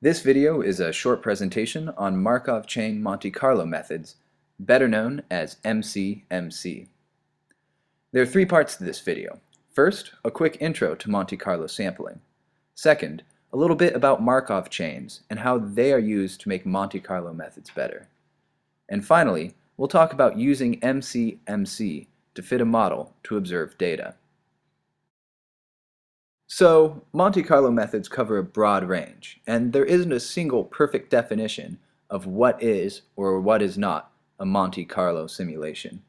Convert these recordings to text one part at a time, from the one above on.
This video is a short presentation on Markov chain Monte Carlo methods, better known as MCMC. There are three parts to this video. First, a quick intro to Monte Carlo sampling. Second, a little bit about Markov chains and how they are used to make Monte Carlo methods better. And finally, we'll talk about using MCMC to fit a model to observe data. So, Monte Carlo methods cover a broad range, and there isn't a single perfect definition of what is or what is not a Monte Carlo simulation.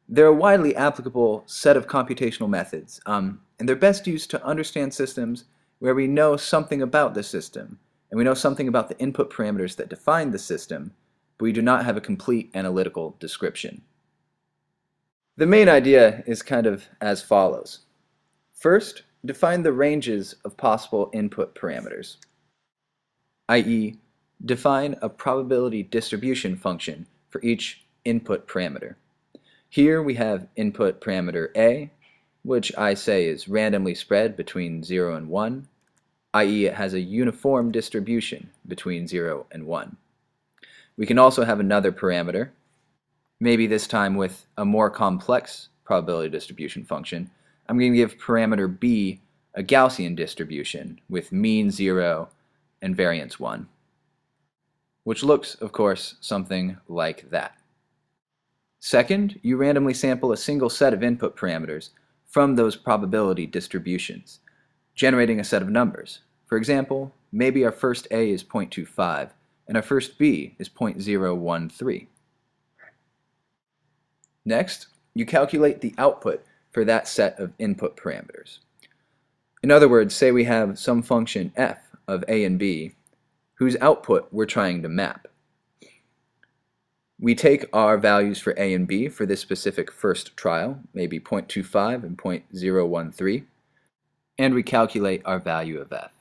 They're a widely applicable set of computational methods, and they're best used to understand systems where we know something about the system, and we know something about the input parameters that define the system, but we do not have a complete analytical description. The main idea is kind of as follows. First, define the ranges of possible input parameters, i.e., define a probability distribution function for each input parameter. Here we have input parameter A, which I say is randomly spread between 0 and 1, i.e. it has a uniform distribution between 0 and 1. We can also have another parameter, maybe this time with a more complex probability distribution function. I'm going to give parameter B a Gaussian distribution with mean 0 and variance 1, which looks, of course, something like that. Second, you randomly sample a single set of input parameters from those probability distributions, generating a set of numbers. For example, maybe our first A is 0.25 and our first B is 0.013. Next, you calculate the output for that set of input parameters. In other words, say we have some function f of a and b whose output we're trying to map. We take our values for a and b for this specific first trial, maybe 0.25 and 0.013, and we calculate our value of f.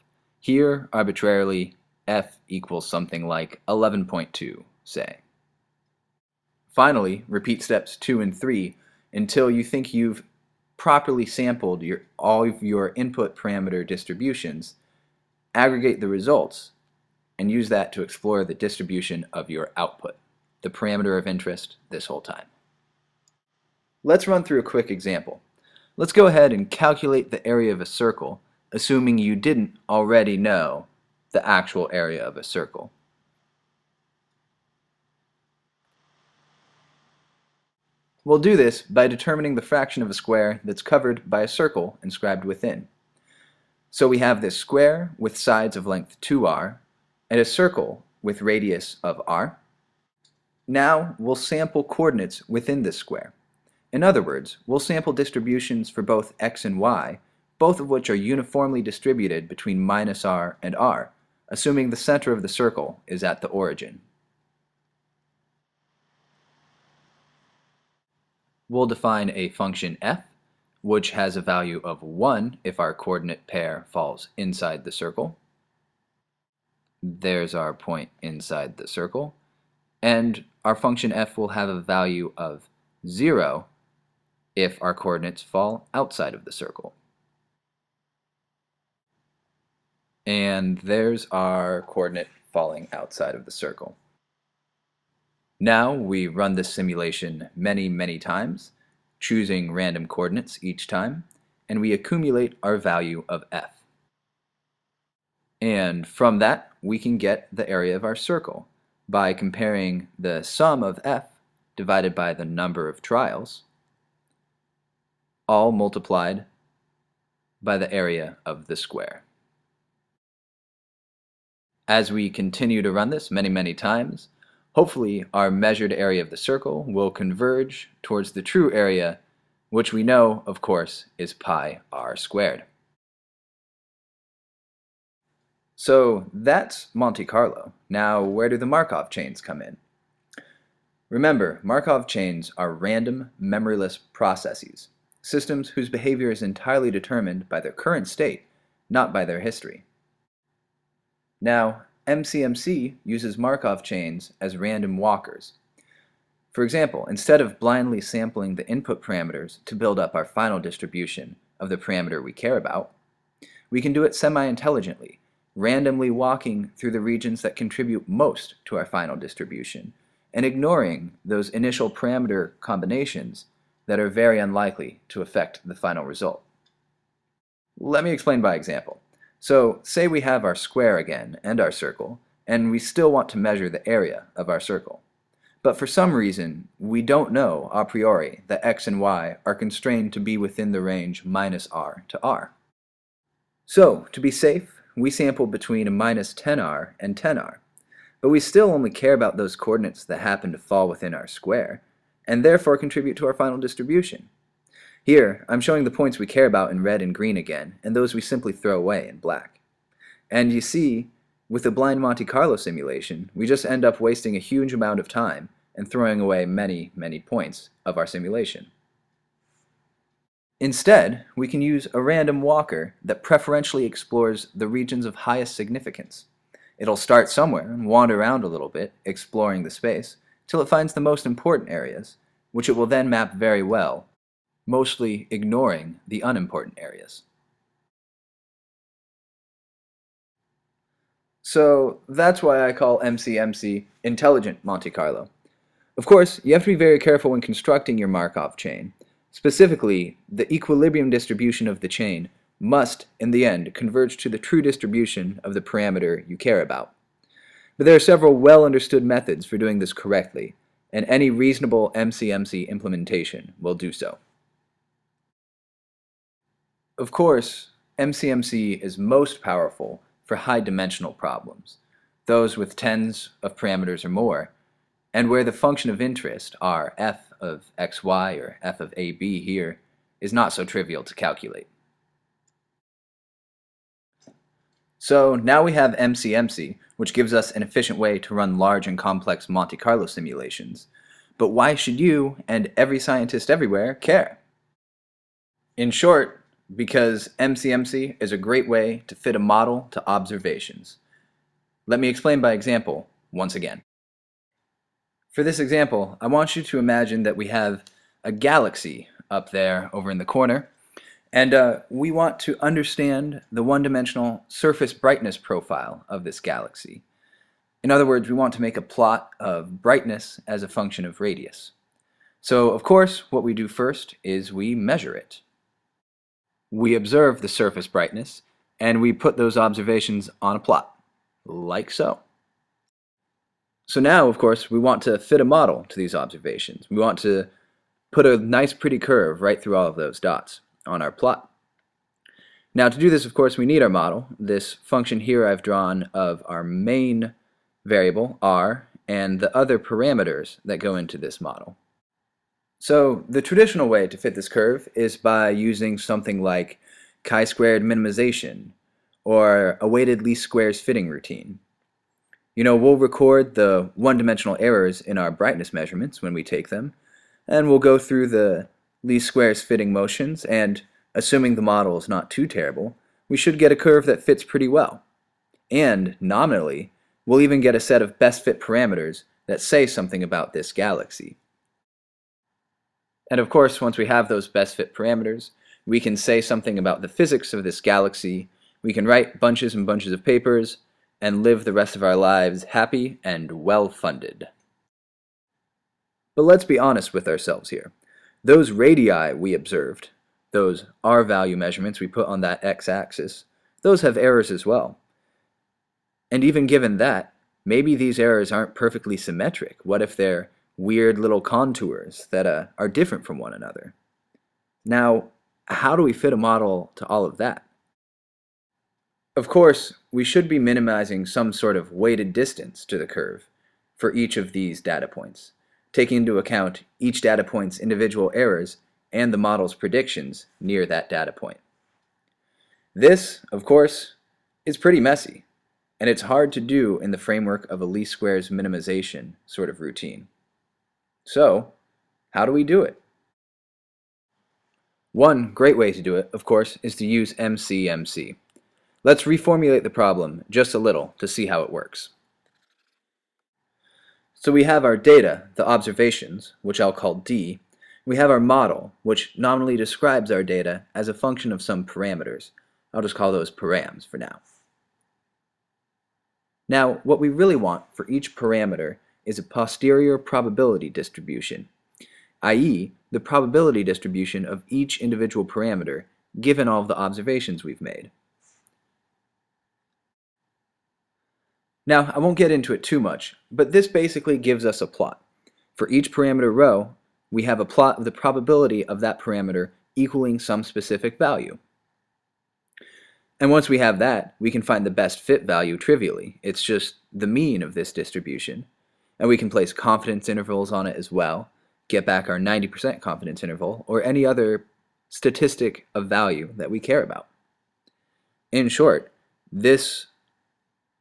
Here, arbitrarily, f equals something like 11.2, say. Finally, repeat steps 2 and 3 until you think you've properly sampled all of your input parameter distributions, aggregate the results, and use that to explore the distribution of your output, the parameter of interest this whole time. Let's run through a quick example. Let's go ahead and calculate the area of a circle, assuming you didn't already know the actual area of a circle. We'll do this by determining the fraction of a square that's covered by a circle inscribed within. So we have this square with sides of length 2r and a circle with radius of r. Now we'll sample coordinates within this square. In other words, we'll sample distributions for both x and y, both of which are uniformly distributed between -r and r, assuming the center of the circle is at the origin. We'll define a function f, which has a value of 1 if our coordinate pair falls inside the circle. There's our point inside the circle. And our function f will have a value of 0 if our coordinates fall outside of the circle. And there's our coordinate falling outside of the circle. Now we run this simulation many times, choosing random coordinates each time, and we accumulate our value of f. And from that, we can get the area of our circle by comparing the sum of f divided by the number of trials, all multiplied by the area of the square. As we continue to run this many times, hopefully our measured area of the circle will converge towards the true area, which we know, of course, is pi r squared. So that's Monte Carlo. Now, where do the Markov chains come in? Remember, Markov chains are random, memoryless processes, systems whose behavior is entirely determined by their current state, not by their history. Now, MCMC uses Markov chains as random walkers. For example, instead of blindly sampling the input parameters to build up our final distribution of the parameter we care about, we can do it semi-intelligently randomly walking through the regions that contribute most to our final distribution, and ignoring those initial parameter combinations that are very unlikely to affect the final result. Let me explain by example. So, say we have our square again and our circle, and we still want to measure the area of our circle. But for some reason, we don't know a priori that x and y are constrained to be within the range minus r to r. So, to be safe, we sample between a minus 10r and 10r. But we still only care about those coordinates that happen to fall within our square, and therefore contribute to our final distribution. Here, I'm showing the points we care about in red and green again, and those we simply throw away in black. And you see, with the blind Monte Carlo simulation, we just end up wasting a huge amount of time and throwing away many, many points of our simulation. Instead, we can use a random walker that preferentially explores the regions of highest significance. It'll start somewhere and wander around a little bit, exploring the space, till it finds the most important areas, which it will then map very well, mostly ignoring the unimportant areas. So that's why I call MCMC intelligent Monte Carlo. Of course, you have to be very careful when constructing your Markov chain. Specifically, the equilibrium distribution of the chain must, in the end, converge to the true distribution of the parameter you care about. But there are several well-understood methods for doing this correctly, and any reasonable MCMC implementation will do so. Of course, MCMC is most powerful for high-dimensional problems, those with tens of parameters or more, and where the function of interest, our f of xy or f of ab here, is not so trivial to calculate. So now we have MCMC, which gives us an efficient way to run large and complex Monte Carlo simulations. But why should you, and every scientist everywhere, care? In short, because MCMC is a great way to fit a model to observations. Let me explain by example once again. For this example, I want you to imagine that we have a galaxy up there over in the corner, and we want to understand the one-dimensional surface brightness profile of this galaxy. In other words, we want to make a plot of brightness as a function of radius. So, of course, what we do first is we measure it. We observe the surface brightness, and we put those observations on a plot, like so. So now, of course, we want to fit a model to these observations. We want to put a nice pretty curve right through all of those dots on our plot. Now to do this, of course, we need our model. This function here I've drawn of our main variable, r, and the other parameters that go into this model. So the traditional way to fit this curve is by using something like chi-squared minimization or a weighted least squares fitting routine. We'll record the one-dimensional errors in our brightness measurements when we take them, and we'll go through the least squares fitting motions, and assuming the model is not too terrible, we should get a curve that fits pretty well. And, nominally, we'll even get a set of best fit parameters that say something about this galaxy. And of course, once we have those best fit parameters, we can say something about the physics of this galaxy, we can write bunches and bunches of papers, and live the rest of our lives happy and well-funded. But let's be honest with ourselves here. Those radii we observed, those r-value measurements we put on that x-axis, those have errors as well. And even given that, maybe these errors aren't perfectly symmetric. What if they're weird little contours that are different from one another? Now, how do we fit a model to all of that? Of course, we should be minimizing some sort of weighted distance to the curve for each of these data points, taking into account each data point's individual errors and the model's predictions near that data point. This, of course, is pretty messy, and it's hard to do in the framework of a least squares minimization sort of routine. So, how do we do it? One great way to do it, of course, is to use MCMC. Let's reformulate the problem just a little to see how it works. So we have our data, the observations, which I'll call D. We have our model, which nominally describes our data as a function of some parameters. I'll just call those params for now. Now, what we really want for each parameter is a posterior probability distribution, i.e., the probability distribution of each individual parameter given all of the observations we've made. Now, I won't get into it too much, but this basically gives us a plot. For each parameter row, we have a plot of the probability of that parameter equaling some specific value. And once we have that, we can find the best fit value trivially. It's just the mean of this distribution. And we can place confidence intervals on it as well, get back our 90% confidence interval, or any other statistic of value that we care about. In short, this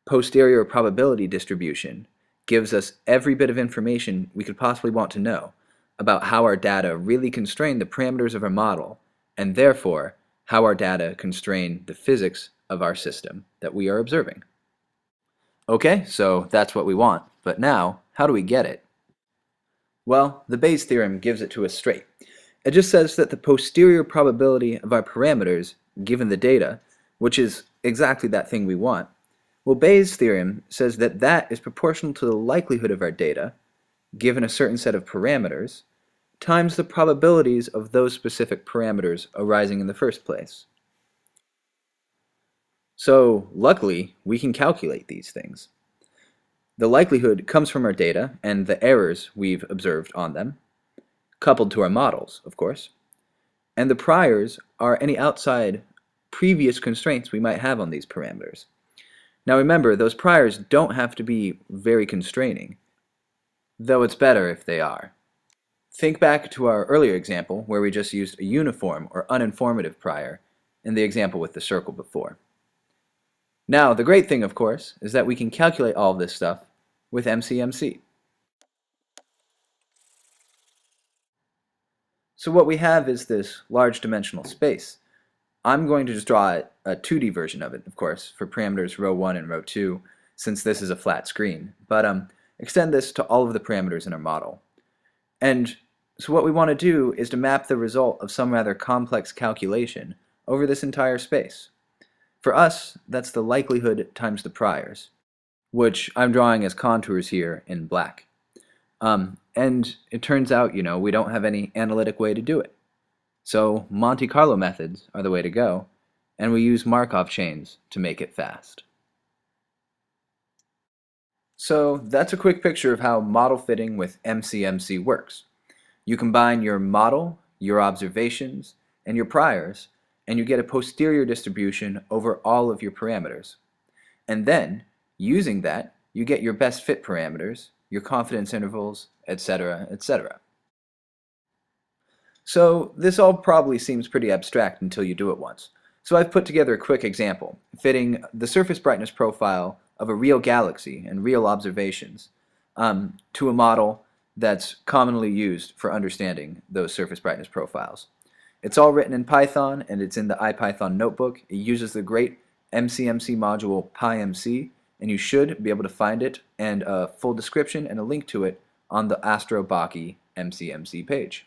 posterior probability distribution gives us every bit of information we could possibly want to know about how our data really constrain the parameters of our model, and therefore how our data constrain the physics of our system that we are observing. Okay, so that's what we want, but now, how do we get it? Well, the Bayes theorem gives it to us straight. It just says that the posterior probability of our parameters, given the data, which is exactly that thing we want, well, Bayes' theorem says that that is proportional to the likelihood of our data, given a certain set of parameters, times the probabilities of those specific parameters arising in the first place. So, luckily, we can calculate these things. The likelihood comes from our data and the errors we've observed on them, coupled to our models, of course. And the priors are any outside previous constraints we might have on these parameters. Now remember, those priors don't have to be very constraining, though it's better if they are. Think back to our earlier example where we just used a uniform or uninformative prior in the example with the circle before. Now, the great thing, of course, is that we can calculate all of this stuff with MCMC. So what we have is this large dimensional space. I'm going to just draw a 2D version of it, of course, for parameters row 1 and row 2, since this is a flat screen. But extend this to all of the parameters in our model. And so what we want to do is to map the result of some rather complex calculation over this entire space. For us, that's the likelihood times the priors, which I'm drawing as contours here in black. And it turns out, we don't have any analytic way to do it. So Monte Carlo methods are the way to go, and we use Markov chains to make it fast. So that's a quick picture of how model fitting with MCMC works. You combine your model, your observations, and your priors, and you get a posterior distribution over all of your parameters. And then, using that, you get your best fit parameters, your confidence intervals, etc., etc. So this all probably seems pretty abstract until you do it once. So I've put together a quick example, fitting the surface brightness profile of a real galaxy and real observations to a model that's commonly used for understanding those surface brightness profiles. It's all written in Python, and it's in the IPython notebook. It uses the great MCMC module PyMC, and you should be able to find it and a full description and a link to it on the Astro Baki MCMC page.